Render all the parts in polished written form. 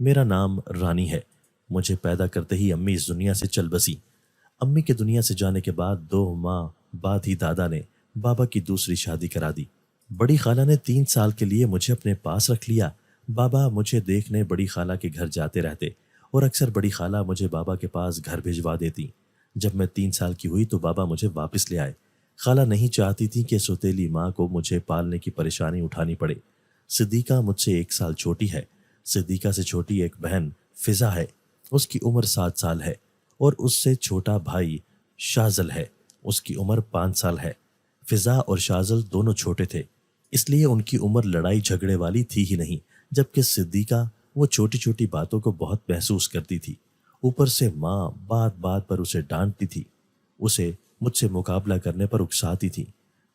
میرا نام رانی ہے۔ مجھے پیدا کرتے ہی امی اس دنیا سے چل بسی۔ امی کے دنیا سے جانے کے بعد 2 ماہ بعد ہی دادا نے بابا کی دوسری شادی کرا دی۔ بڑی خالہ نے 3 سال کے لیے مجھے اپنے پاس رکھ لیا۔ بابا مجھے دیکھنے بڑی خالہ کے گھر جاتے رہتے اور اکثر بڑی خالہ مجھے بابا کے پاس گھر بھجوا دیتی۔ جب میں 3 سال کی ہوئی تو بابا مجھے واپس لے آئے۔ خالہ نہیں چاہتی تھی کہ سوتیلی ماں کو مجھے پالنے کی پریشانی اٹھانی پڑے۔ صدیقہ مجھ سے 1 سال چھوٹی ہے۔ صدیقہ سے چھوٹی ایک بہن فضا ہے، اس کی عمر 7 سال ہے، اور اس سے چھوٹا بھائی شازل ہے، اس کی عمر 5 سال ہے۔ فضا اور شازل دونوں چھوٹے تھے، اس لیے ان کی عمر لڑائی جھگڑے والی تھی ہی نہیں، جبکہ صدیقہ وہ چھوٹی چھوٹی باتوں کو بہت محسوس کرتی تھی۔ اوپر سے ماں بات بات پر اسے ڈانٹتی تھی، اسے مجھ سے مقابلہ کرنے پر اکساتی تھی۔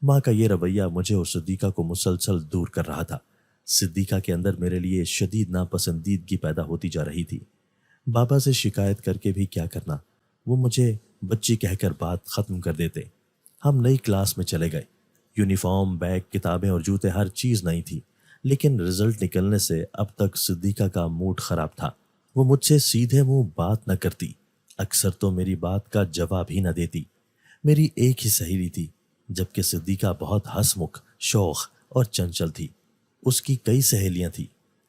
ماں کا یہ رویہ مجھے اور صدیقہ کو مسلسل دور کر رہا تھا۔ صدیقہ کے اندر میرے لیے شدید ناپسندیدگی پیدا ہوتی جا رہی تھی۔ بابا سے شکایت کر کے بھی کیا کرنا، وہ مجھے بچی کہہ کر بات ختم کر دیتے۔ ہم نئی کلاس میں چلے گئے۔ یونیفارم، بیگ، کتابیں اور جوتے، ہر چیز نئی تھی، لیکن رزلٹ نکلنے سے اب تک صدیقہ کا موڈ خراب تھا۔ وہ مجھ سے سیدھے منہ بات نہ کرتی، اکثر تو میری بات کا جواب ہی نہ دیتی۔ میری ایک ہی سہیلی تھی، جبکہ صدیقہ بہت ہنس مکھ، شوخ اور چنچل تھی۔ اس کی کئی سہیلیاں تھیں۔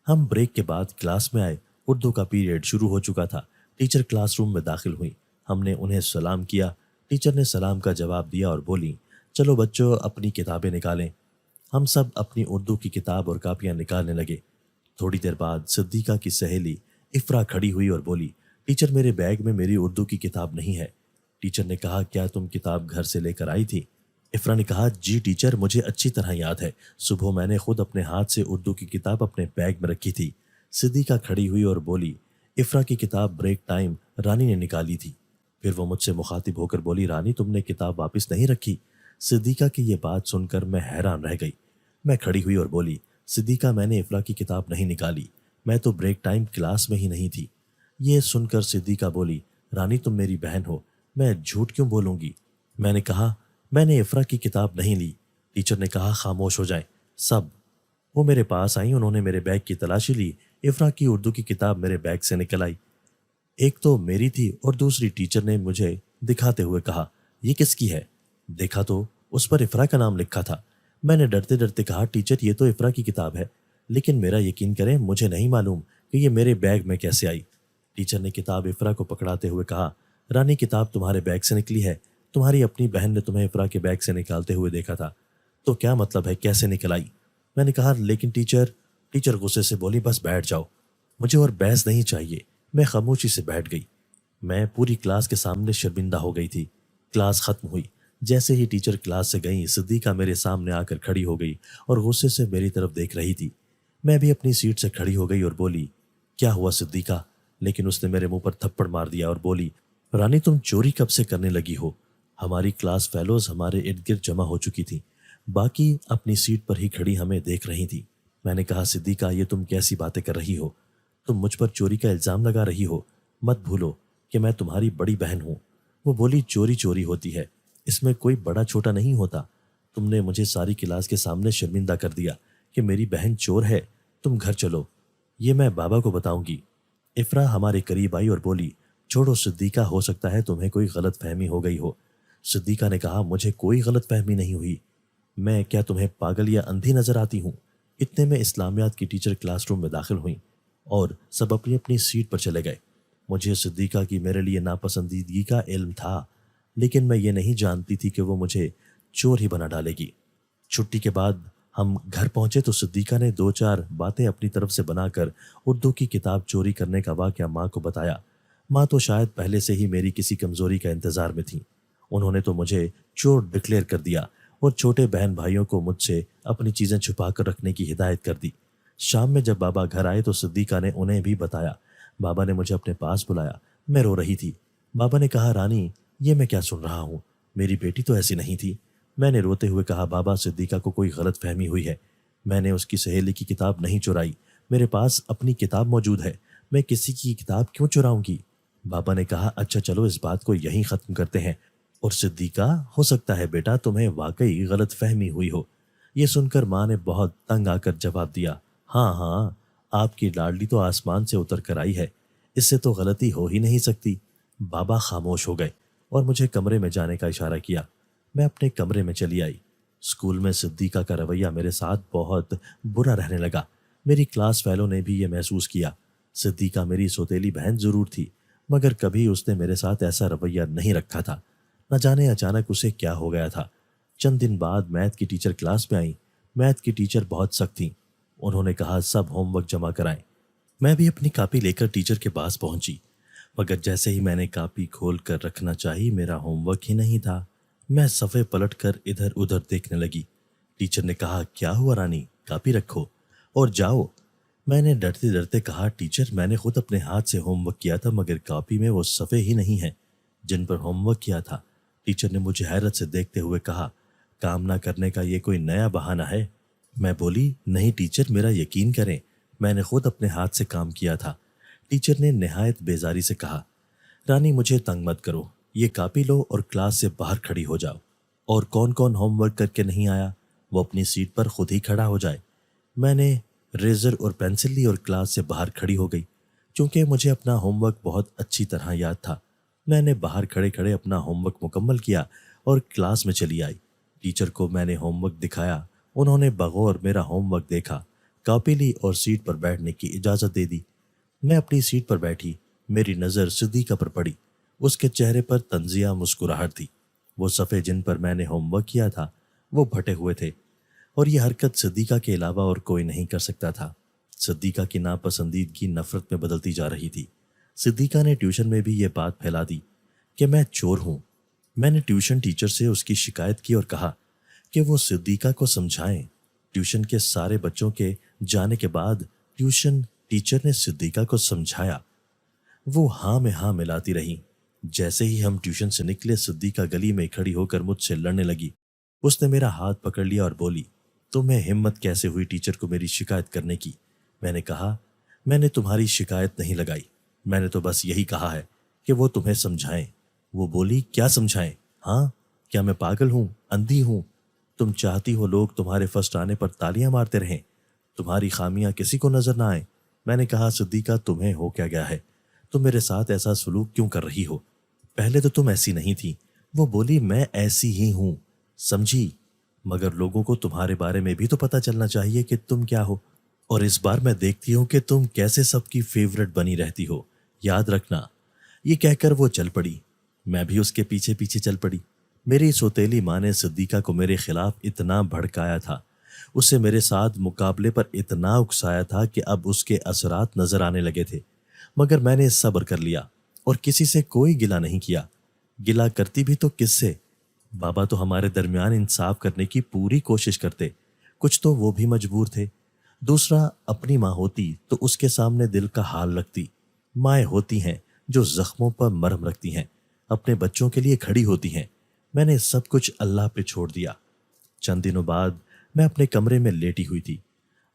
ہم بریک کے بعد کلاس میں آئے۔ اردو کا پیریڈ شروع ہو چکا تھا۔ ٹیچر کلاس روم میں داخل ہوئی۔ ہم نے انہیں سلام کیا۔ ٹیچر نے سلام کا جواب دیا اور بولی، چلو بچوں اپنی کتابیں نکالیں۔ ہم سب اپنی اردو کی کتاب اور کاپیاں نکالنے لگے۔ تھوڑی دیر بعد صدیقہ کی سہیلی افرا کھڑی ہوئی اور بولی، ٹیچر میرے بیگ میں میری اردو کی کتاب نہیں ہے۔ ٹیچر نے کہا، کیا تم کتاب گھر سے لے کر آئی تھی؟ افرا نے کہا، جی ٹیچر، مجھے اچھی طرح یاد ہے، صبح میں نے خود اپنے ہاتھ سے اردو کی کتاب اپنے بیگ میں رکھی تھی۔ صدیقہ کھڑی ہوئی اور بولی، افرا کی کتاب بریک ٹائم رانی نے نکالی تھی۔ پھر وہ مجھ سے مخاطب ہو کر بولی، رانی تم نے کتاب واپس نہیں رکھی؟ صدیقہ کی یہ بات سن کر میں حیران رہ گئی۔ میں کھڑی ہوئی اور بولی، صدیقہ میں نے افرا کی کتاب نہیں نکالی، میں تو بریک ٹائم کلاس میں ہی نہیں تھی۔ یہ سن کر صدیقہ بولی، رانی تم میری بہن ہو، میں جھوٹ کیوں بولوں گی؟ میں نے کہا، میں نے افرا کی کتاب نہیں لی۔ ٹیچر نے کہا، خاموش ہو جائیں سب۔ وہ میرے پاس آئیں، انہوں نے میرے بیگ کی تلاشی لی۔ افرا کی اردو کی کتاب میرے بیگ سے نکل آئی۔ ایک تو میری تھی اور دوسری ٹیچر نے مجھے دکھاتے ہوئے کہا، یہ کس کی ہے؟ دیکھا تو اس پر افرا کا نام لکھا تھا۔ میں نے ڈرتے ڈرتے کہا، ٹیچر یہ تو افرا کی کتاب ہے، لیکن میرا یقین کریں مجھے نہیں معلوم کہ یہ میرے بیگ میں کیسے آئی۔ ٹیچر نے کتاب افرا کو پکڑاتے ہوئے کہا، رانی کتاب تمہارے بیگ سے نکلی ہے، تمہاری اپنی بہن نے تمہیں افرا کے بیگ سے نکالتے ہوئے دیکھا تھا، تو کیا مطلب ہے کیسے نکل آئی؟ میں نے کہا، لیکن ٹیچر غصے سے بولی، بس بیٹھ جاؤ، مجھے اور بحث نہیں چاہیے۔ میں خاموشی سے بیٹھ گئی۔ میں پوری کلاس کے سامنے شرمندہ ہو گئی تھی۔ کلاس ختم ہوئی۔ جیسے ہی ٹیچر کلاس سے گئیں، صدیقہ میرے سامنے آ کر کھڑی ہو گئی اور غصے سے میری طرف دیکھ رہی تھی۔ میں بھی اپنی سیٹ سے کھڑی ہو گئی اور بولی، کیا ہوا صدیقہ؟ لیکن اس نے میرے منہ پر تھپڑ مار دیا اور بولی، رانی تم چوری کب سے کرنے لگی ہو؟ ہماری کلاس فیلوز ہمارے ارد گرد جمع ہو چکی تھی، باقی اپنی سیٹ پر ہی کھڑی ہمیں دیکھ رہی تھی۔ میں نے کہا، صدیقہ یہ تم کیسی باتیں کر رہی ہو؟ تم مجھ پر چوری کا الزام لگا رہی ہو، مت بھولو کہ میں تمہاری بڑی بہن ہوں۔ وہ بولی، چوری چوری ہوتی ہے، اس میں کوئی بڑا چھوٹا نہیں ہوتا۔ تم نے مجھے ساری کلاس کے سامنے شرمندہ کر دیا کہ میری بہن چور ہے، تم گھر چلو، یہ میں بابا کو بتاؤں گی۔ افرا ہمارے قریب آئی اور بولی، چھوڑو صدیقہ، ہو سکتا ہے تمہیں کوئی غلط فہمی ہو گئی ہو۔ صدیقہ نے کہا، مجھے کوئی غلط فہمی نہیں ہوئی، میں کیا تمہیں پاگل یا اندھی نظر آتی ہوں؟ اتنے میں اسلامیات کی ٹیچر کلاس روم میں داخل ہوئیں اور سب اپنی اپنی سیٹ پر چلے گئے۔ مجھے صدیقہ کی میرے لیے ناپسندیدگی کا علم تھا، لیکن میں یہ نہیں جانتی تھی کہ وہ مجھے چور ہی بنا ڈالے گی۔ چھٹی کے بعد ہم گھر پہنچے تو صدیقہ نے 2-4 باتیں اپنی طرف سے بنا کر اردو کی کتاب چوری کرنے کا واقعہ ماں کو بتایا۔ ماں تو شاید پہلے سے ہی میری کسی کمزوری کا انتظار میں تھیں۔ انہوں نے تو مجھے چور ڈکلیئر کر دیا اور چھوٹے بہن بھائیوں کو مجھ سے اپنی چیزیں چھپا کر رکھنے کی ہدایت کر دی۔ شام میں جب بابا گھر آئے تو صدیقہ نے انہیں بھی بتایا۔ بابا نے مجھے اپنے پاس بلایا، میں رو رہی تھی۔ بابا نے کہا، رانی یہ میں کیا سن رہا ہوں، میری بیٹی تو ایسی نہیں تھی۔ میں نے روتے ہوئے کہا، بابا صدیقہ کو کوئی غلط فہمی ہوئی ہے، میں نے اس کی سہیلی کی کتاب نہیں چرائی، میرے پاس اپنی کتاب موجود ہے، میں کسی کی کتاب کیوں چراؤں گی؟ بابا نے کہا، اچھا چلو اس بات کو یہیں ختم کرتے ہیں، اور صدیقہ ہو سکتا ہے بیٹا تمہیں واقعی غلط فہمی ہوئی ہو۔ یہ سن کر ماں نے بہت تنگ آ کر جواب دیا، ہاں ہاں آپ کی لاڈلی تو آسمان سے اتر کر آئی ہے، اس سے تو غلطی ہو ہی نہیں سکتی۔ بابا خاموش ہو گئے اور مجھے کمرے میں جانے کا اشارہ کیا۔ میں اپنے کمرے میں چلی آئی۔ اسکول میں صدیقہ کا رویہ میرے ساتھ بہت برا رہنے لگا۔ میری کلاس فیلو نے بھی یہ محسوس کیا۔ صدیقہ میری سوتیلی بہن ضرور تھی، مگر کبھی اس نے میرے ساتھ ایسا رویہ نہیں رکھا تھا۔ نہ جانے اچانک اسے کیا ہو گیا تھا۔ چند دن بعد میتھ کی ٹیچر کلاس میں آئیں۔ میتھ کی ٹیچر بہت سخت تھیں۔ انہوں نے کہا سب ہوم ورک جمع کرائیں۔ میں بھی اپنی کاپی لے کر ٹیچر کے پاس پہنچی، مگر جیسے ہی میں نے کاپی کھول کر رکھنا چاہی میرا ہوم ورک ہی نہیں تھا۔ میں صفحے پلٹ کر ادھر ادھر دیکھنے لگی۔ ٹیچر نے کہا کیا ہوا رانی، کاپی رکھو اور جاؤ۔ میں نے ڈرتے ڈرتے کہا ٹیچر میں نے خود اپنے ہاتھ سے ہوم ورک کیا تھا، مگر کاپی میں وہ صفحے ہی نہیں ہیں جن پر ہوم ورک کیا تھا۔ ٹیچر نے مجھے حیرت سے دیکھتے ہوئے کہا کام نہ کرنے کا یہ کوئی نیا بہانہ ہے؟ میں بولی نہیں ٹیچر، میرا یقین کریں، میں نے خود اپنے ہاتھ سے کام کیا تھا۔ ٹیچر نے نہایت بیزاری سے کہا رانی مجھے تنگ مت کرو، یہ کاپی لو اور کلاس سے باہر کھڑی ہو جاؤ، اور کون کون ہوم ورک کر کے نہیں آیا وہ اپنی سیٹ پر خود ہی کھڑا ہو جائے۔ میں نے ریزر اور پینسل لی اور کلاس سے باہر کھڑی ہو گئی۔ چونکہ مجھے اپنا ہوم ورک بہت اچھی طرح یاد تھا، میں نے باہر کھڑے کھڑے اپنا ہوم ورک مکمل کیا اور کلاس میں چلی آئی۔ ٹیچر کو میں نے ہوم ورک دکھایا، انہوں نے بغور میرا ہوم ورک دیکھا، کاپی لی اور سیٹ پر بیٹھنے کی اجازت دے دی۔ میں اپنی سیٹ پر بیٹھی، میری نظر صدیقہ پر پڑی۔ اس کے چہرے پر طنزیہ مسکراہٹ تھی۔ وہ صفحے جن پر میں نے ہوم ورک کیا تھا وہ پھٹے ہوئے تھے، اور یہ حرکت صدیقہ کے علاوہ اور کوئی نہیں کر سکتا تھا۔ صدیقہ کی ناپسندیدگی نفرت میں بدلتی جا رہی تھی۔ صدیقہ نے ٹیوشن میں بھی یہ بات پھیلا دی کہ میں چور ہوں۔ میں نے ٹیوشن ٹیچر سے اس کی شکایت کی اور کہا کہ وہ صدیقہ کو سمجھائیں۔ ٹیوشن کے سارے بچوں کے جانے کے بعد ٹیوشن ٹیچر نے صدیقہ کو سمجھایا۔ وہ ہاں میں ہاں ملاتی رہی۔ جیسے ہی ہم ٹیوشن سے نکلے صدیقہ گلی میں کھڑی ہو کر مجھ سے لڑنے لگی۔ اس نے میرا ہاتھ پکڑ لیا اور بولی تمہیں ہمت کیسے ہوئی ٹیچر کو میری شکایت کرنے کی؟ میں نے کہا میں نے تمہاری شکایت نہیں لگائی، میں نے تو بس یہی کہا ہے کہ وہ تمہیں سمجھائیں۔ وہ بولی کیا سمجھائیں؟ ہاں کیا میں پاگل ہوں، اندھی ہوں؟ تم چاہتی ہو لوگ تمہارے فرسٹ آنے پر تالیاں مارتے رہیں، تمہاری خامیاں کسی کو نظر نہ آئیں؟ میں نے کہا صدیقہ تمہیں ہو کیا گیا ہے، تم میرے ساتھ ایسا سلوک کیوں کر رہی ہو؟ پہلے تو تم ایسی نہیں تھی۔ وہ بولی میں ایسی ہی ہوں، سمجھی، مگر لوگوں کو تمہارے بارے میں بھی تو پتہ چلنا چاہیے کہ تم کیا ہو، اور اس بار میں دیکھتی ہوں کہ تم کیسے سب کی فیورٹ بنی رہتی ہو، یاد رکھنا۔ یہ کہہ کر وہ چل پڑی۔ میں بھی اس کے پیچھے پیچھے چل پڑی۔ میری سوتیلی ماں نے صدیقہ کو میرے خلاف اتنا بھڑکایا تھا، اسے میرے ساتھ مقابلے پر اتنا اکسایا تھا کہ اب اس کے اثرات نظر آنے لگے تھے، مگر میں نے صبر کر لیا اور کسی سے کوئی گلہ نہیں کیا۔ گلہ کرتی بھی تو کس سے؟ بابا تو ہمارے درمیان انصاف کرنے کی پوری کوشش کرتے، کچھ تو وہ بھی مجبور تھے۔ دوسرا اپنی ماں ہوتی تو اس کے سامنے دل کا حال رکھتی۔ مائیں ہوتی ہیں جو زخموں پر مرہم رکھتی ہیں، اپنے بچوں کے لیے کھڑی ہوتی ہیں۔ میں نے سب کچھ اللہ پہ چھوڑ دیا۔ چند دنوں بعد میں اپنے کمرے میں لیٹی ہوئی تھی۔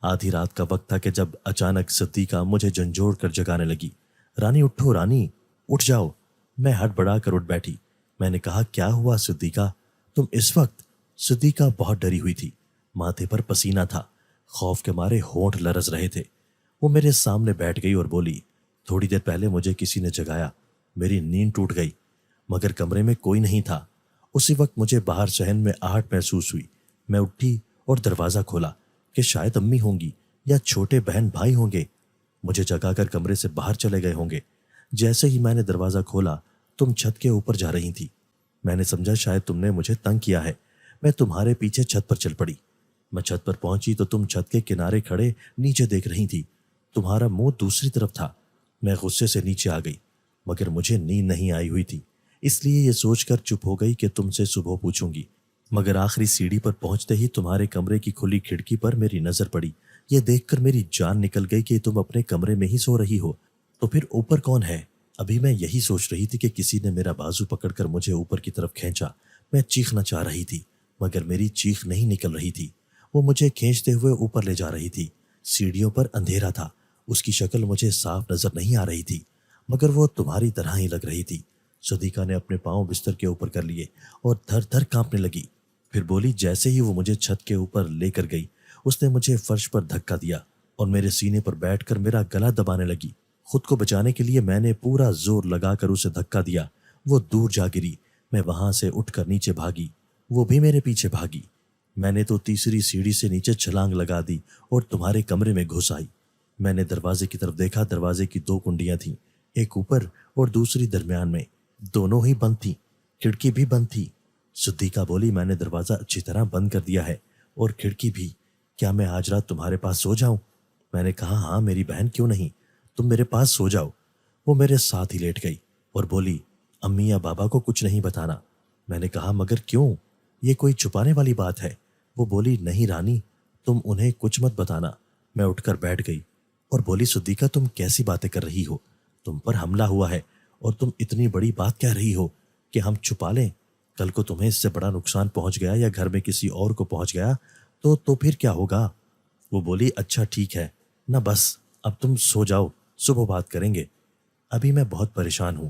آدھی رات کا وقت تھا کہ جب اچانک صدیقہ مجھے جھنجھوڑ کر جگانے لگی۔ رانی اٹھو رانی، اٹھ جاؤ۔ میں ہڑبڑا کر اٹھ بیٹھی۔ میں نے کہا کیا ہوا صدیقہ، تم اس وقت؟ صدیقہ بہت ڈری ہوئی تھی، ماتھے پر پسینہ تھا، خوف کے مارے ہونٹ لرز رہے تھے۔ وہ میرے سامنے بیٹھ گئی اور بولی تھوڑی دیر پہلے مجھے کسی نے جگایا، میری نیند ٹوٹ گئی، مگر کمرے میں کوئی نہیں تھا۔ اسی وقت مجھے باہر صحن میں آہٹ محسوس ہوئی۔ میں اٹھی اور دروازہ کھولا کہ شاید امی ہوں گی یا چھوٹے بہن بھائی ہوں گے، مجھے جگا کر کمرے سے باہر چلے گئے ہوں گے۔ جیسے ہی میں نے دروازہ کھولا تم چھت کے اوپر جا رہی تھی۔ میں نے سمجھا شاید تم نے مجھے تنگ کیا ہے، میں تمہارے پیچھے چھت پر چل پڑی۔ میں چھت پر پہنچی تو تم چھت کے کنارے کھڑے نیچے دیکھ رہی تھی، تمہارا منہ دوسری طرف تھا۔ میں غصے سے نیچے آ گئی، مگر مجھے نیند نہیں آئی ہوئی تھی، اس لیے یہ سوچ کر چپ ہو گئی کہ تم سے صبح پوچھوں گی۔ مگر آخری سیڑھی پر پہنچتے ہی تمہارے کمرے کی کھلی کھڑکی پر میری نظر پڑی۔ یہ دیکھ کر میری جان نکل گئی کہ تم اپنے کمرے میں ہی سو رہی ہو، تو پھر اوپر کون ہے؟ ابھی میں یہی سوچ رہی تھی کہ کسی نے میرا بازو پکڑ کر مجھے اوپر کی طرف کھینچا۔ میں چیخنا چاہ رہی تھی، مگر میری چیخ نہیں نکل رہی تھی۔ وہ مجھے کھینچتے ہوئے اوپر لے جا رہی تھی۔ سیڑھیوں پر اندھیرا تھا، اس کی شکل مجھے صاف نظر نہیں آ رہی تھی، مگر وہ تمہاری طرح ہی لگ رہی تھی۔ صدیقہ نے اپنے پاؤں بستر کے اوپر کر لیے اور تھر تھر کانپنے لگی۔ پھر بولی جیسے ہی وہ مجھے چھت کے اوپر لے کر گئی، اس نے مجھے فرش پر دھکا دیا اور میرے سینے پر بیٹھ کر میرا گلا دبانے لگی۔ خود کو بچانے کے لیے میں نے پورا زور لگا کر اسے دھکا دیا۔ وہ دور جا گری۔ میں وہاں سے اٹھ کر نیچے بھاگی، وہ بھی میرے پیچھے بھاگی۔ میں نے تو تیسری سیڑھی سے نیچے چھلانگ لگا دی اور تمہارے کمرے میں گھس آئی۔ میں نے دروازے کی طرف دیکھا، دروازے کی 2 کنڈیاں تھیں، ایک اوپر اور دوسری درمیان میں، دونوں ہی بند تھیں، کھڑکی بھی بند تھی۔ صدیقہ بولی، میں نے دروازہ اچھی طرح بند کر دیا ہے اور کھڑکی بھی، کیا میں آج رات تمہارے پاس سو جاؤں؟ میں نے کہا ہاں میری بہن، کیوں نہیں، تم میرے پاس سو جاؤ۔ وہ میرے ساتھ ہی لیٹ گئی اور بولی، امی یا بابا کو کچھ نہیں بتانا۔ میں نے کہا مگر کیوں، یہ کوئی چھپانے والی بات ہے؟ وہ بولی، نہیں رانی، تم انہیں کچھ مت بتانا۔ میں اٹھ کر بیٹھ گئی اور بولی، صدیقہ تم کیسی باتیں کر رہی ہو؟ تم پر حملہ ہوا ہے اور تم اتنی بڑی بات کہہ رہی ہو کہ ہم چھپا لیں؟ کل کو تمہیں اس سے بڑا نقصان پہنچ گیا یا گھر میں کسی اور کو پہنچ گیا تو پھر کیا ہوگا؟ وہ بولی، اچھا ٹھیک ہے نہ، بس اب تم سو جاؤ، صبح بات کریں گے۔ ابھی میں بہت پریشان ہوں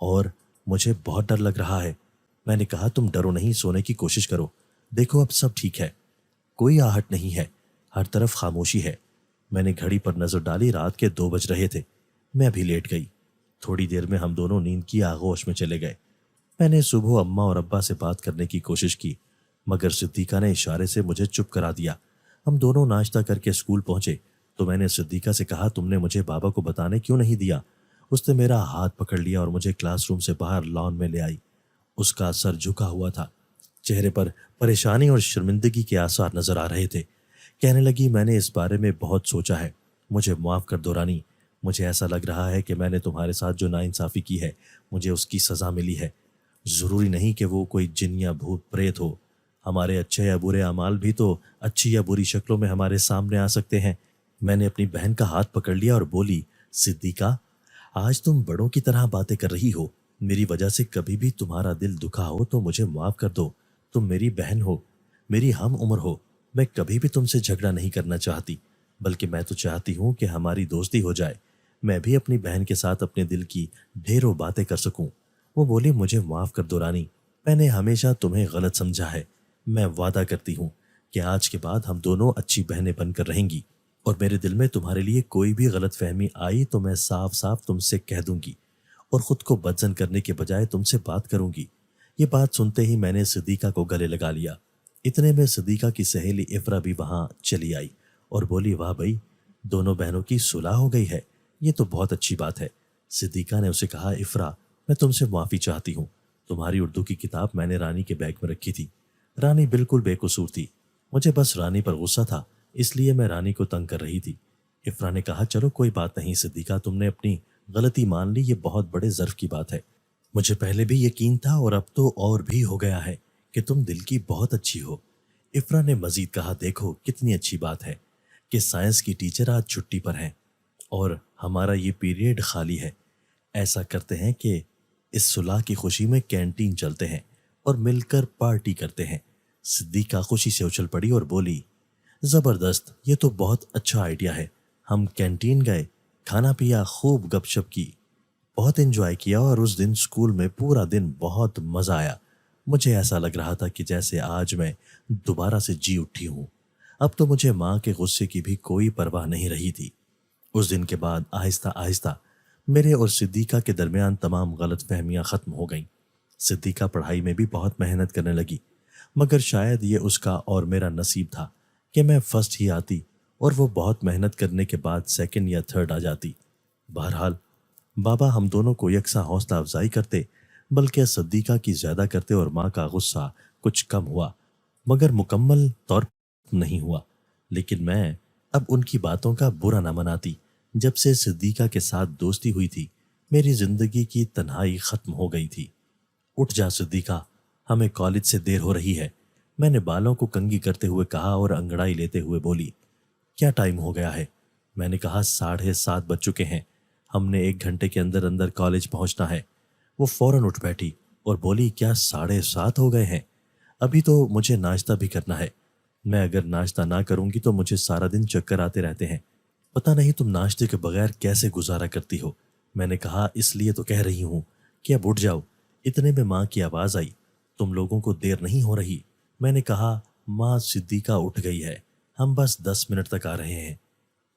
اور مجھے بہت ڈر لگ رہا ہے۔ میں نے کہا تم ڈرو نہیں، سونے کی کوشش کرو، دیکھو اب سب ٹھیک ہے، کوئی آہٹ نہیں ہے، ہر طرف خاموشی ہے۔ میں نے گھڑی پر نظر ڈالی، رات کے 2 بج رہے تھے۔ میں بھی لیٹ گئی۔ تھوڑی دیر میں ہم دونوں نیند کی آغوش میں چلے گئے۔ میں نے صبح اماں اور ابا سے بات کرنے کی کوشش کی مگر صدیقہ نے اشارے سے مجھے چپ کرا دیا۔ ہم دونوں ناشتہ کر کے اسکول پہنچے تو میں نے صدیقہ سے کہا، تم نے مجھے بابا کو بتانے کیوں نہیں دیا؟ اس نے میرا ہاتھ پکڑ لیا اور مجھے کلاس روم سے باہر لان میں لے آئی۔ اس کا سر جھکا ہوا تھا، چہرے پر پریشانی اور شرمندگی کے آثار نظر آ رہے تھے۔ کہنے لگی، میں نے اس بارے میں بہت سوچا ہے، مجھے معاف کر دو رانی۔ مجھے ایسا لگ رہا ہے کہ میں نے تمہارے ساتھ جو ناانصافی کی ہے مجھے اس کی سزا ملی ہے۔ ضروری نہیں کہ وہ کوئی جن یا بھوت پریت ہو، ہمارے اچھے یا برے اعمال بھی تو اچھی یا بری شکلوں میں ہمارے سامنے آ سکتے ہیں۔ میں نے اپنی بہن کا ہاتھ پکڑ لیا اور بولی، صدیقہ آج تم بڑوں کی طرح باتیں کر رہی ہو، میری وجہ سے کبھی بھی تمہارا دل دکھا ہو تو مجھے معاف کر دو۔ تم میری بہن ہو، میری ہم عمر ہو، میں کبھی بھی تم سے جھگڑا نہیں کرنا چاہتی، بلکہ میں تو چاہتی ہوں کہ ہماری دوستی ہو جائے، میں بھی اپنی بہن کے ساتھ اپنے دل کی ڈھیروں باتیں کر سکوں۔ وہ بولی، مجھے معاف کر دو رانی، میں نے ہمیشہ تمہیں غلط سمجھا ہے۔ میں وعدہ کرتی ہوں کہ آج کے بعد ہم دونوں اچھی بہنیں بن کر رہیں گی اور میرے دل میں تمہارے لیے کوئی بھی غلط فہمی آئی تو میں صاف صاف تم سے کہہ دوں گی اور خود کو بدزن کرنے کے بجائے تم سے بات کروں گی۔ یہ بات سنتے ہی میں نے صدیقہ کو گلے لگا لیا۔ اتنے میں صدیقہ کی سہیلی افرا بھی وہاں چلی آئی اور بولی، واہ بھائی، دونوں بہنوں کی صلح ہو گئی ہے، یہ تو بہت اچھی بات ہے۔ صدیقہ نے اسے کہا، افرا میں تم سے معافی چاہتی ہوں، تمہاری اردو کی کتاب میں نے رانی کے بیگ میں رکھی تھی، رانی بالکل بے قصور تھی، مجھے بس رانی پر غصہ تھا، اس لیے میں رانی کو تنگ کر رہی تھی۔ افرا نے کہا، چلو کوئی بات نہیں صدیقہ، تم نے اپنی غلطی مان لی، یہ بہت بڑے ظرف کی بات ہے، مجھے پہلے بھی یقین تھا اور اب تو اور بھی ہو گیا ہے کہ تم دل کی بہت اچھی ہو۔ افرا نے مزید کہا، دیکھو کتنی اچھی بات ہے کہ سائنس کی ٹیچر آج چھٹی پر ہیں اور ہمارا یہ پیریڈ خالی ہے، ایسا کرتے ہیں کہ اس صلح کی خوشی میں کینٹین چلتے ہیں اور مل کر پارٹی کرتے ہیں۔ صدیقہ خوشی سے اچھل پڑی اور بولی، زبردست، یہ تو بہت اچھا آئیڈیا ہے۔ ہم کینٹین گئے، کھانا پیا، خوب گپ شپ کی، بہت انجوائے کیا اور اس دن اسکول میں پورا دن بہت مزہ آیا۔ مجھے ایسا لگ رہا تھا کہ جیسے آج میں دوبارہ سے جی اٹھی ہوں۔ اب تو مجھے ماں کے غصے کی بھی کوئی پرواہ نہیں رہی تھی۔ اس دن کے بعد آہستہ آہستہ میرے اور صدیقہ کے درمیان تمام غلط فہمیاں ختم ہو گئیں۔ صدیقہ پڑھائی میں بھی بہت محنت کرنے لگی، مگر شاید یہ اس کا اور میرا نصیب تھا کہ میں فرسٹ ہی آتی اور وہ بہت محنت کرنے کے بعد سیکنڈ یا تھرڈ آ جاتی۔ بہرحال بابا ہم دونوں کو یکساں حوصلہ افزائی کرتے، بلکہ صدیقہ کی زیادہ کرتے اور ماں کا غصہ کچھ کم ہوا، مگر مکمل طور پر نہیں ہوا۔ لیکن میں اب ان کی باتوں کا برا نہ مناتی۔ جب سے صدیقہ کے ساتھ دوستی ہوئی تھی میری زندگی کی تنہائی ختم ہو گئی تھی۔ اٹھ جا صدیقہ، ہمیں کالج سے دیر ہو رہی ہے، میں نے بالوں کو کنگھی کرتے ہوئے کہا اور انگڑائی لیتے ہوئے بولی، کیا ٹائم ہو گیا ہے؟ میں نے کہا 7:30 بج چکے ہیں، ہم نے 1 گھنٹے کے اندر اندر کالج پہنچنا ہے۔ وہ فوراً اٹھ بیٹھی اور بولی، کیا 7:30 ہو گئے ہیں؟ ابھی تو مجھے ناشتہ بھی کرنا ہے، میں اگر ناشتہ نہ کروں گی تو مجھے سارا دن چکر آتے رہتے ہیں، پتہ نہیں تم ناشتے کے بغیر کیسے گزارا کرتی ہو۔ میں نے کہا، اس لیے تو کہہ رہی ہوں کہ اب اٹھ جاؤ۔ اتنے میں ماں کی آواز آئی، تم لوگوں کو دیر نہیں ہو رہی؟ میں نے کہا، ماں صدیقہ اٹھ گئی ہے، ہم بس 10 منٹ تک آ رہے ہیں۔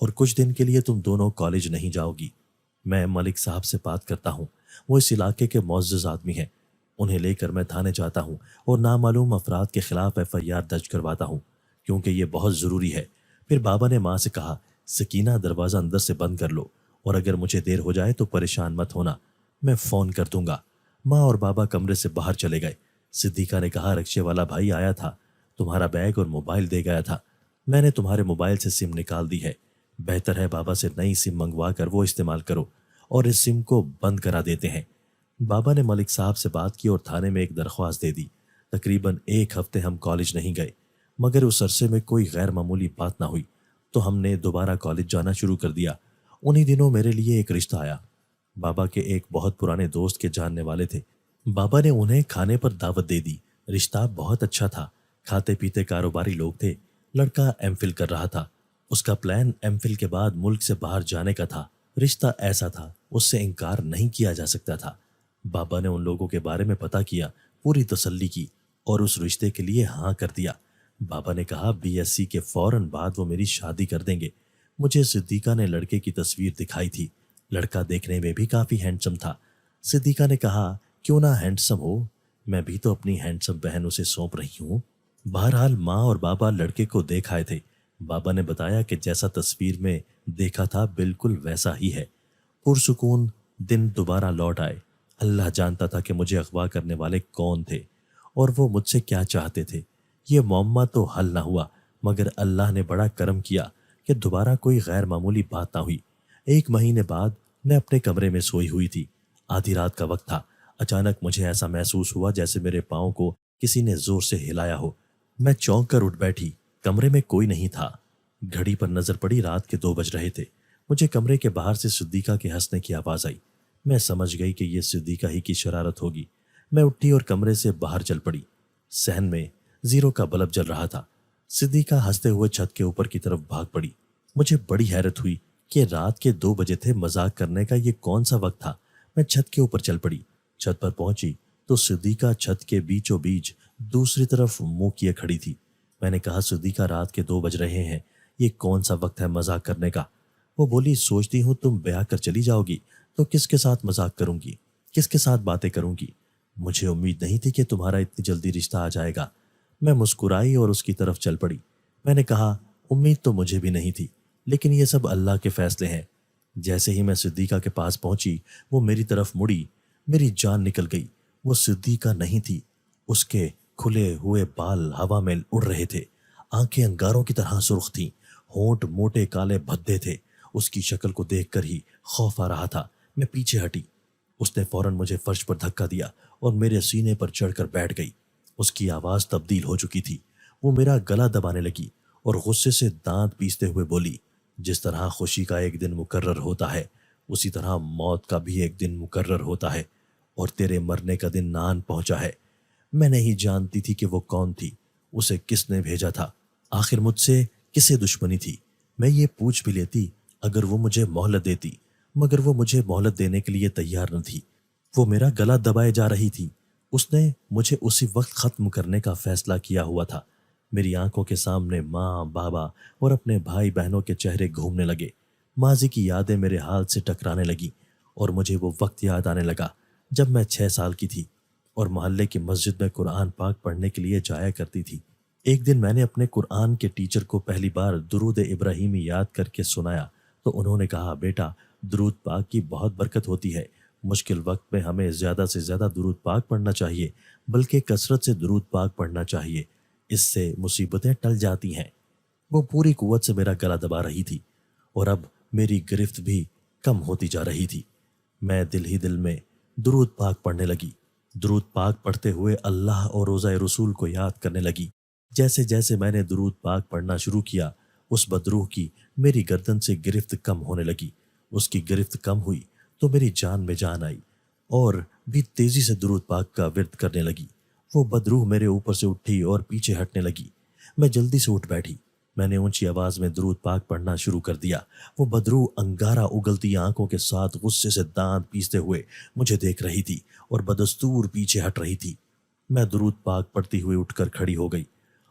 اور کچھ دن کے لیے تم دونوں کالج نہیں جاؤگی۔ میں ملک صاحب سے بات کرتا ہوں، وہ اس علاقے کے معزز آدمی ہیں، انہیں لے کر میں تھانے جاتا ہوں اور نامعلوم افراد کے خلاف FIR درج کرواتا ہوں کیونکہ یہ بہت ضروری ہے۔ پھر بابا نے ماں سے کہا، سکینہ دروازہ اندر سے بند کر لو اور اگر مجھے دیر ہو جائے تو پریشان مت ہونا، میں فون کر دوں گا۔ ماں اور بابا کمرے سے باہر چلے گئے۔ صدیقہ نے کہا، رکشے والا بھائی آیا تھا، تمہارا بیگ اور موبائل دے گیا تھا، میں نے تمہارے موبائل سے سم نکال دی ہے، بہتر ہے بابا سے نئی سم منگوا کر وہ استعمال کرو اور اس سم کو بند کرا دیتے ہیں۔ بابا نے ملک صاحب سے بات کی اور تھانے میں ایک درخواست دے دی۔ تقریباً 1 ہفتے ہم کالج نہیں گئے، مگر اس عرصے میں کوئی غیر معمولی بات نہ ہوئی تو ہم نے دوبارہ کالج جانا شروع کر دیا۔ انہی دنوں میرے لیے ایک رشتہ آیا۔ بابا کے ایک بہت پرانے دوست کے جاننے والے تھے، بابا نے انہیں کھانے پر دعوت دے دی۔ رشتہ بہت اچھا تھا، کھاتے پیتے کاروباری لوگ تھے۔ لڑکا MPhil کر رہا تھا، اس کا پلان MPhil کے بعد ملک سے باہر جانے کا تھا۔ رشتہ ایسا تھا، اس سے انکار نہیں کیا جا سکتا تھا۔ بابا نے ان لوگوں کے بارے میں پتہ کیا، پوری تسلی کی اور اس رشتے کے لیے ہاں کر دیا۔ بابا نے کہا BSc کے فوراً بعد وہ میری شادی کر دیں گے۔ مجھے صدیقہ نے لڑکے کی تصویر دکھائی تھی، لڑکا دیکھنے میں بھی کافی ہینڈسم تھا۔ صدیقہ نے کہا، کیوں نہ ہینڈسم ہو، میں بھی تو اپنی ہینڈسم بہن اسے سونپ رہی ہوں۔ بہرحال ماں اور بابا لڑکے کو دیکھ آئے تھے۔ بابا نے بتایا کہ جیسا تصویر میں دیکھا تھا بالکل ویسا ہی ہے۔ پرسکون دن دوبارہ لوٹ آئے۔ اللہ جانتا تھا کہ مجھے اغوا کرنے والے کون تھے اور وہ مجھ سے کیا چاہتے تھے۔ یہ معمہ تو حل نہ ہوا، مگر اللہ نے بڑا کرم کیا کہ دوبارہ کوئی غیر معمولی بات نہ ہوئی۔ 1 مہینے بعد میں اپنے کمرے میں سوئی ہوئی تھی، آدھی رات کا وقت تھا۔ اچانک مجھے ایسا محسوس ہوا جیسے میرے پاؤں کو کسی نے زور سے ہلایا ہو۔ میں چونک کر اٹھ بیٹھی، کمرے میں کوئی نہیں تھا۔ گھڑی پر نظر پڑی، رات کے 2 بج رہے تھے۔ مجھے کمرے کے باہر سے صدیقہ کے ہنسنے کی آواز آئی۔ میں سمجھ گئی کہ یہ صدیقہ ہی کی شرارت ہوگی۔ میں اٹھی اور کمرے سے باہر چل پڑی۔ صحن میں 0 کا بلب جل رہا تھا۔ صدیقہ ہنستے ہوئے چھت کے اوپر کی طرف بھاگ پڑی۔ مجھے بڑی حیرت ہوئی کہ رات کے 2 بجے تھے، مذاق کرنے کا یہ کون سا وقت تھا۔ میں چھت کے اوپر چل پڑی۔ چھت پر پہنچی تو صدیقہ چھت کے بیچوں بیچ دوسری طرف منہ کیے کھڑی تھی۔ میں نے کہا، صدیقہ رات کے 2 بج رہے ہیں، یہ کون سا وقت ہے مذاق کرنے کا؟ وہ بولی، سوچتی ہوں تم بیاہ کر چلی جاؤ گی تو کس کے ساتھ مذاق کروں گی، کس کے ساتھ باتیں کروں گی؟ مجھے امید نہیں تھی کہ تمہارا اتنی جلدی رشتہ آ جائے گا۔ میں مسکرائی اور اس کی طرف چل پڑی۔ میں نے کہا، امید تو مجھے بھی نہیں تھی، لیکن یہ سب اللہ کے فیصلے ہیں۔ جیسے ہی میں صدیقہ کے پاس پہنچی، وہ میری طرف مڑی، میری جان نکل گئی۔ وہ صدیقہ نہیں تھی، اس کے کھلے ہوئے بال ہوا میں اڑ رہے تھے، آنکھیں انگاروں کی طرح سرخ تھیں، ہونٹ موٹے کالے بھدے تھے۔ اس کی شکل کو دیکھ کر ہی خوف آ رہا تھا۔ میں پیچھے ہٹی، اس نے فوراً مجھے فرش پر دھکا دیا اور میرے سینے پر چڑھ کر بیٹھ گئی۔ اس کی آواز تبدیل ہو چکی تھی، وہ میرا گلا دبانے لگی اور غصے سے دانت پیستے ہوئے بولی، جس طرح خوشی کا ایک دن مقرر ہوتا ہے، اسی طرح موت کا بھی ایک دن مقرر ہوتا ہے، اور تیرے مرنے کا دن نان پہنچا ہے۔ میں نہیں جانتی تھی کہ وہ کون تھی، اسے کس نے بھیجا تھا، آخر مجھ سے کسے دشمنی تھی۔ میں یہ پوچھ بھی لیتی اگر وہ مجھے مہلت دیتی، مگر وہ مجھے مہلت دینے کے لیے تیار نہ تھی۔ وہ میرا گلا دبائے جا رہی تھی۔ اس نے مجھے اسی وقت ختم کرنے کا فیصلہ کیا ہوا تھا۔ میری آنکھوں کے سامنے ماں، بابا اور اپنے بھائی بہنوں کے چہرے گھومنے لگے۔ ماضی کی یادیں میرے حال سے ٹکرانے لگی اور مجھے وہ وقت یاد آنے لگا جب میں 6 سال کی تھی اور محلے کی مسجد میں قرآن پاک پڑھنے کے لیے جایا کرتی تھی۔ ایک دن میں نے اپنے قرآن کے ٹیچر کو پہلی بار درود ابراہیمی یاد کر کے سنایا تو انہوں نے کہا، بیٹا درود پاک کی بہت برکت ہوتی ہے، مشکل وقت میں ہمیں زیادہ سے زیادہ درود پاک پڑھنا چاہیے، بلکہ کثرت سے درود پاک پڑھنا چاہیے، اس سے مصیبتیں ٹل جاتی ہیں۔ وہ پوری قوت سے میرا گلا دبا رہی تھی اور اب میری گرفت بھی کم ہوتی جا رہی تھی۔ میں دل ہی دل میں درود پاک پڑھنے لگی، درود پاک پڑھتے ہوئے اللہ اور روضہ رسول کو یاد کرنے لگی۔ جیسے جیسے میں نے درود پاک پڑھنا شروع کیا، اس بدروح کی میری گردن سے گرفت کم ہونے لگی۔ اس کی گرفت کم ہوئی تو میری جان میں جان آئی اور بھی تیزی سے درود پاک کا ورد کرنے لگی۔ وہ بدروح میرے اوپر سے اٹھی اور پیچھے ہٹنے لگی۔ میں جلدی سے اٹھ بیٹھی، میں نے اونچی آواز میں درود پاک پڑھنا شروع کر دیا۔ وہ بدروح انگارہ اگلتی آنکھوں کے ساتھ غصے سے دانت پیستے ہوئے مجھے دیکھ رہی تھی اور بدستور پیچھے ہٹ رہی تھی۔ میں درود پاک پڑھتی ہوئی اٹھ کر کھڑی ہو گئی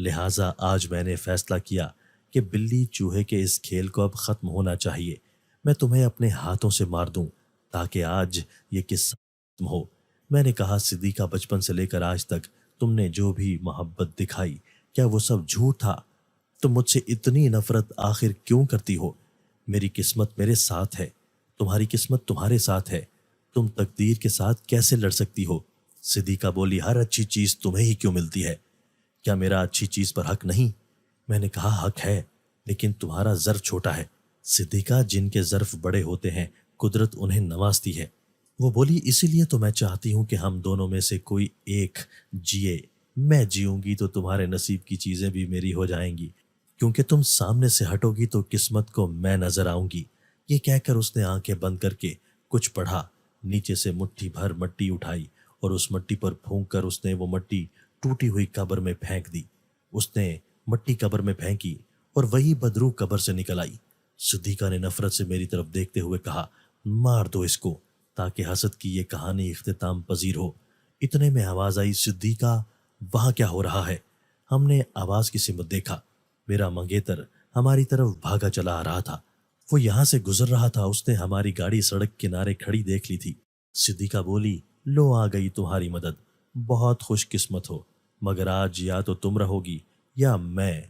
لہٰذا آج میں نے فیصلہ کیا کہ بلی چوہے کے اس کھیل کو اب ختم ہونا چاہیے۔ میں تمہیں اپنے ہاتھوں سے مار دوں تاکہ آج یہ قصہ ختم ہو۔ میں نے کہا صدیقہ، بچپن سے لے کر آج تک تم نے جو بھی محبت دکھائی، کیا وہ سب جھوٹ تھا؟ تم مجھ سے اتنی نفرت آخر کیوں کرتی ہو؟ میری قسمت میرے ساتھ ہے، تمہاری قسمت تمہارے ساتھ ہے، تم تقدیر کے ساتھ کیسے لڑ سکتی ہو؟ صدیقہ بولی، ہر اچھی چیز تمہیں ہی کیوں ملتی ہے؟ کیا میرا اچھی چیز پر حق نہیں؟ میں نے کہا حق ہے، لیکن تمہارا ظرف چھوٹا ہے۔ صدیقہ، جن کے ظرف بڑے ہوتے ہیں قدرت انہیں نوازتی ہے۔ وہ بولی، اسی لیے تو میں چاہتی ہوں کہ ہم دونوں میں سے کوئی ایک جیے۔ میں جیوں گی تو تمہارے نصیب کی چیزیں بھی میری ہو جائیں گی، کیونکہ تم سامنے سے ہٹو گی تو قسمت کو میں نظر آؤں گی۔ یہ کہہ کر اس نے آنکھیں بند کر کے کچھ پڑھا، نیچے سے مٹھی بھر مٹی اٹھائی اور اس مٹی پر پھونک کر اس نے وہ مٹی ٹوٹی ہوئی قبر میں پھینک دی۔ اس نے مٹی قبر میں پھینکی اور وہی بدروح قبر سے نکل آئی۔ صدیقہ نے نفرت سے میری طرف دیکھتے ہوئے کہا، مار دو اس کو تاکہ حسد کی یہ کہانی اختتام پذیر ہو۔ اتنے میں آواز آئی، صدیقہ وہاں کیا ہو رہا ہے؟ ہم نے آواز کی سمت دیکھا، میرا منگیتر ہماری طرف بھاگا چلا آ رہا تھا۔ وہ یہاں سے گزر رہا تھا، اس نے ہماری گاڑی سڑک کنارے کھڑی دیکھ لی تھی۔ صدیقہ بولی، لو آ گئی تمہاری مدد، بہت خوش قسمت ہو، مگر آج یا تو تم رہو گی یا میں۔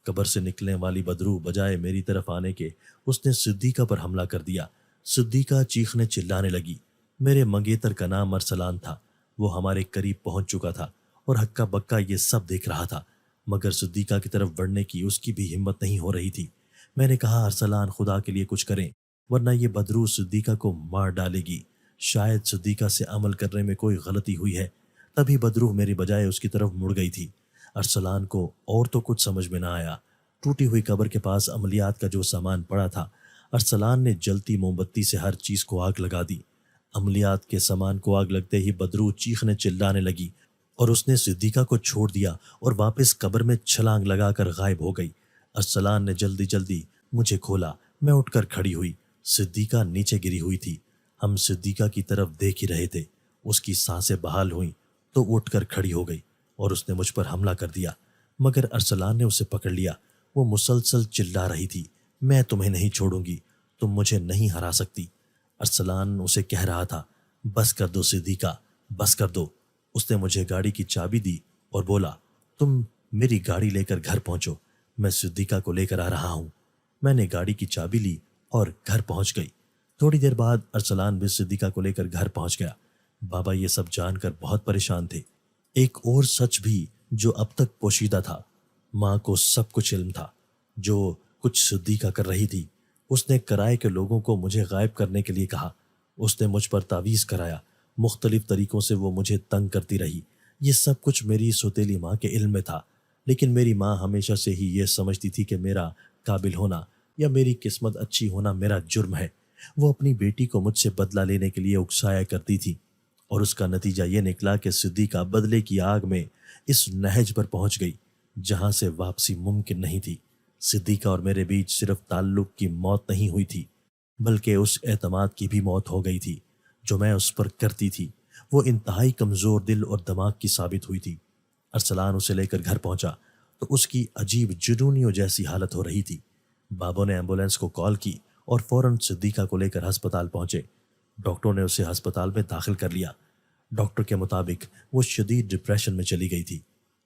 قبر سے نکلنے والی بدروح بجائے میری طرف آنے کے اس نے صدیقہ پر حملہ کر دیا۔ صدیقہ چیخنے چلانے لگی۔ میرے منگیتر کا نام ارسلان تھا، وہ ہمارے قریب پہنچ چکا تھا اور ہکا بکا یہ سب دیکھ رہا تھا، مگر صدیقہ کی طرف بڑھنے کی اس کی بھی ہمت نہیں ہو رہی تھی۔ میں نے کہا، ارسلان، خدا کے لیے کچھ کریں ورنہ یہ بدروح صدیقہ کو مار ڈالے گی۔ شاید صدیقہ سے عمل کرنے میں کوئی غلطی ہوئی ہے، تبھی بدروح میری بجائے اس کی طرف مڑ گئی تھی۔ ارسلان کو اور تو کچھ سمجھ میں نہ آیا۔ ٹوٹی ہوئی قبر کے پاس عملیات کا جو سامان پڑا تھا، ارسلان نے جلتی موم بتی سے ہر چیز کو آگ لگا دی۔ عملیات کے سامان کو آگ لگتے ہی بدروح چیخنے چلانے لگی اور اس نے صدیقہ کو چھوڑ دیا اور واپس قبر میں چھلانگ لگا کر غائب ہو گئی۔ ارسلان نے جلدی جلدی مجھے کھولا، میں اٹھ کر کھڑی ہوئی۔ صدیقہ نیچے گری ہوئی تھی۔ ہم صدیقہ کی طرف دیکھ ہی رہے تھے۔ اس کی سانسیں بحال ہوئیں تو اٹھ کر کھڑی ہو گئی اور اس نے مجھ پر حملہ کر دیا، مگر ارسلان نے اسے پکڑ لیا۔ وہ مسلسل چلا رہی تھی، میں تمہیں نہیں چھوڑوں گی، تم مجھے نہیں ہرا سکتی۔ ارسلان اسے کہہ رہا تھا، بس کر دو صدیقہ، بس کر دو۔ اس نے مجھے گاڑی کی چابی دی اور بولا، تم میری گاڑی لے کر گھر پہنچو، میں صدیقہ کو لے کر آ رہا ہوں۔ میں نے گاڑی کی چابی لی اور گھر پہنچ گئی۔ تھوڑی دیر بعد ارسلان بھی صدیقہ کو لے کر گھر پہنچ گیا۔ بابا یہ سب جان کر بہت پریشان تھے۔ ایک اور سچ بھی جو اب تک پوشیدہ تھا، ماں کو سب کچھ علم تھا جو کچھ صدیقہ کر رہی تھی۔ اس نے کرائے کے لوگوں کو مجھے غائب کرنے کے لیے کہا۔ اس نے مجھ پر تعویذ کرایا، مختلف طریقوں سے وہ مجھے تنگ کرتی رہی۔ یہ سب کچھ میری سوتیلی ماں کے علم میں تھا، لیکن میری ماں ہمیشہ سے ہی یہ سمجھتی تھی کہ میرا قابل ہونا یا میری قسمت اچھی ہونا میرا جرم ہے۔ وہ اپنی بیٹی کو مجھ سے بدلہ لینے کے لیے اکسایا کرتی تھی، اور اس کا نتیجہ یہ نکلا کہ صدیقہ بدلے کی آگ میں اس نہج پر پہنچ گئی جہاں سے واپسی ممکن نہیں تھی۔ صدیقہ اور میرے بیچ صرف تعلق کی موت نہیں ہوئی تھی، بلکہ اس اعتماد کی بھی موت ہو گئی تھی جو میں اس پر کرتی تھی۔ وہ انتہائی کمزور دل اور دماغ کی ثابت ہوئی تھی۔ ارسلان اسے لے کر گھر پہنچا تو اس کی عجیب جنونیوں جیسی حالت ہو رہی تھی۔ بابوں نے ایمبولینس کو کال کی اور فوراً صدیقہ کو لے کر ہسپتال پہنچے۔ ڈاکٹروں نے اسے ہسپتال میں داخل کر لیا۔ ڈاکٹر کے مطابق وہ شدید ڈپریشن میں چلی گئی تھی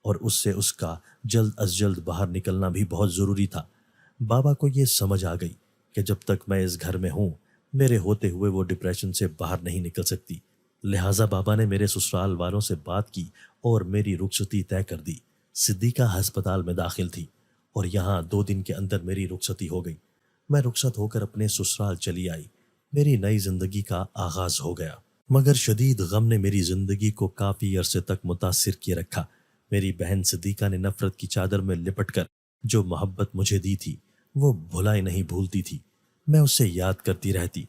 اور اس کا جلد از جلد باہر نکلنا بھی بہت ضروری تھا۔ بابا کو یہ سمجھ آ گئی کہ جب تک میں اس گھر میں ہوں، میرے ہوتے ہوئے وہ ڈپریشن سے باہر نہیں نکل سکتی۔ لہٰذا بابا نے میرے سسرال والوں سے بات کی اور میری رخصتی طے کر دی۔ صدیقہ ہسپتال میں داخل تھی اور یہاں 2 دن کے اندر میری رخصتی ہو گئی۔ میں رخصت ہو کر اپنے سسرال چلی آئی۔ میری نئی زندگی کا آغاز ہو گیا، مگر شدید غم نے میری زندگی کو کافی عرصے تک متاثر کیے رکھا۔ میری بہن صدیقہ نے نفرت کی چادر میں لپٹ کر جو محبت مجھے دی تھی وہ بھلائی نہیں بھولتی تھی۔ میں اسے یاد کرتی رہتی،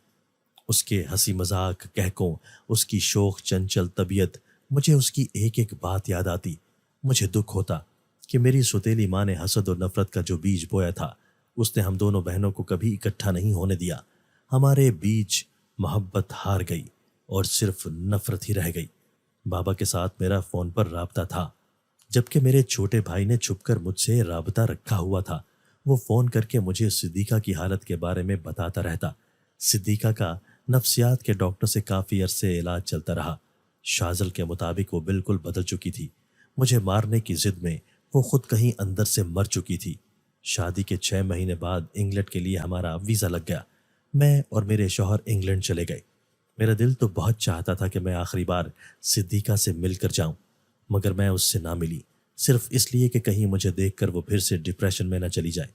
اس کے ہنسی مذاق کہکوں، اس کی شوخ چنچل طبیعت، مجھے اس کی ایک ایک بات یاد آتی۔ مجھے دکھ ہوتا کہ میری سوتیلی ماں نے حسد اور نفرت کا جو بیج بویا تھا، اس نے ہم دونوں بہنوں کو کبھی اکٹھا نہیں ہونے دیا۔ ہمارے بیچ محبت ہار گئی اور صرف نفرت ہی رہ گئی۔ بابا کے ساتھ میرا فون پر رابطہ تھا۔ جبکہ میرے چھوٹے بھائی نے چھپ کر مجھ سے رابطہ رکھا ہوا تھا۔ وہ فون کر کے مجھے صدیقہ کی حالت کے بارے میں بتاتا رہتا۔ صدیقہ کا نفسیات کے ڈاکٹر سے کافی عرصے علاج چلتا رہا۔ شازل کے مطابق وہ بالکل بدل چکی تھی۔ مجھے مارنے کی ضد میں وہ خود کہیں اندر سے مر چکی تھی۔ شادی کے 6 مہینے بعد انگلینڈ کے لیے ہمارا ویزا لگ گیا۔ میں اور میرے شوہر انگلینڈ چلے گئے۔ میرا دل تو بہت چاہتا تھا کہ میں آخری بار صدیقہ سے مل کر جاؤں، مگر میں اس سے نہ ملی، صرف اس لیے کہ کہیں مجھے دیکھ کر وہ پھر سے ڈپریشن میں نہ چلی جائے۔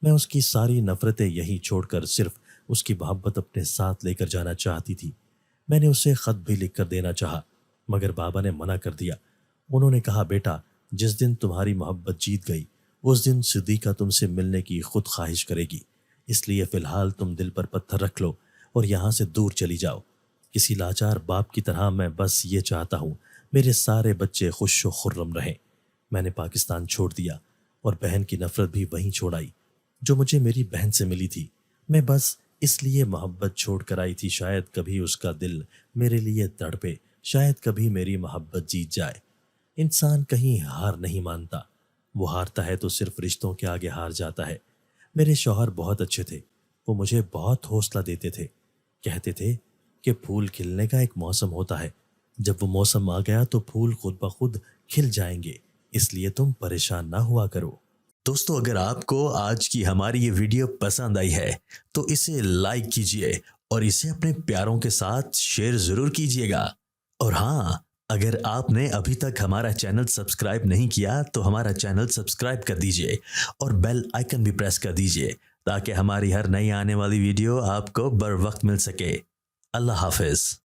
میں اس کی ساری نفرتیں یہیں چھوڑ کر صرف اس کی محبت اپنے ساتھ لے کر جانا چاہتی تھی۔ میں نے اسے خط بھی لکھ کر دینا چاہا، مگر بابا نے منع کر دیا۔ انہوں نے کہا، بیٹا، جس دن تمہاری محبت جیت گئی اس دن صدیقہ تم سے ملنے کی خود خواہش کرے گی، اس لیے فی الحال تم دل پر پتھر رکھ لو اور یہاں سے دور چلی جاؤ۔ کسی لاچار باپ کی طرح میں بس یہ چاہتا ہوں میرے سارے بچے خوش و خرم رہیں۔ میں نے پاکستان چھوڑ دیا اور بہن کی نفرت بھی وہیں چھوڑائی جو مجھے میری بہن سے ملی تھی۔ میں بس اس لیے محبت چھوڑ کر آئی تھی، شاید کبھی اس کا دل میرے لیے تڑپے، شاید کبھی میری محبت جیت جائے۔ انسان کہیں ہار نہیں مانتا، وہ ہارتا ہے تو صرف رشتوں کے آگے ہار جاتا ہے۔ میرے شوہر بہت اچھے تھے، وہ مجھے بہت حوصلہ دیتے تھے، کہتے تھے کہ پھول کھلنے کا ایک موسم ہوتا ہے، جب وہ موسم آ گیا تو پھول خود بخود کھل جائیں گے، اس لیے تم پریشان نہ ہوا کرو۔ دوستو، اگر آپ کو آج کی ہماری یہ ویڈیو پسند آئی ہے تو اسے لائک کیجئے اور اسے اپنے پیاروں کے ساتھ شیئر ضرور کیجئے گا۔ اور ہاں، اگر آپ نے ابھی تک ہمارا چینل سبسکرائب نہیں کیا تو ہمارا چینل سبسکرائب کر دیجئے اور بیل آئیکن بھی پریس کر دیجئے تاکہ ہماری ہر نئی آنے والی ویڈیو آپ کو بر وقت مل سکے۔ اللہ حافظ۔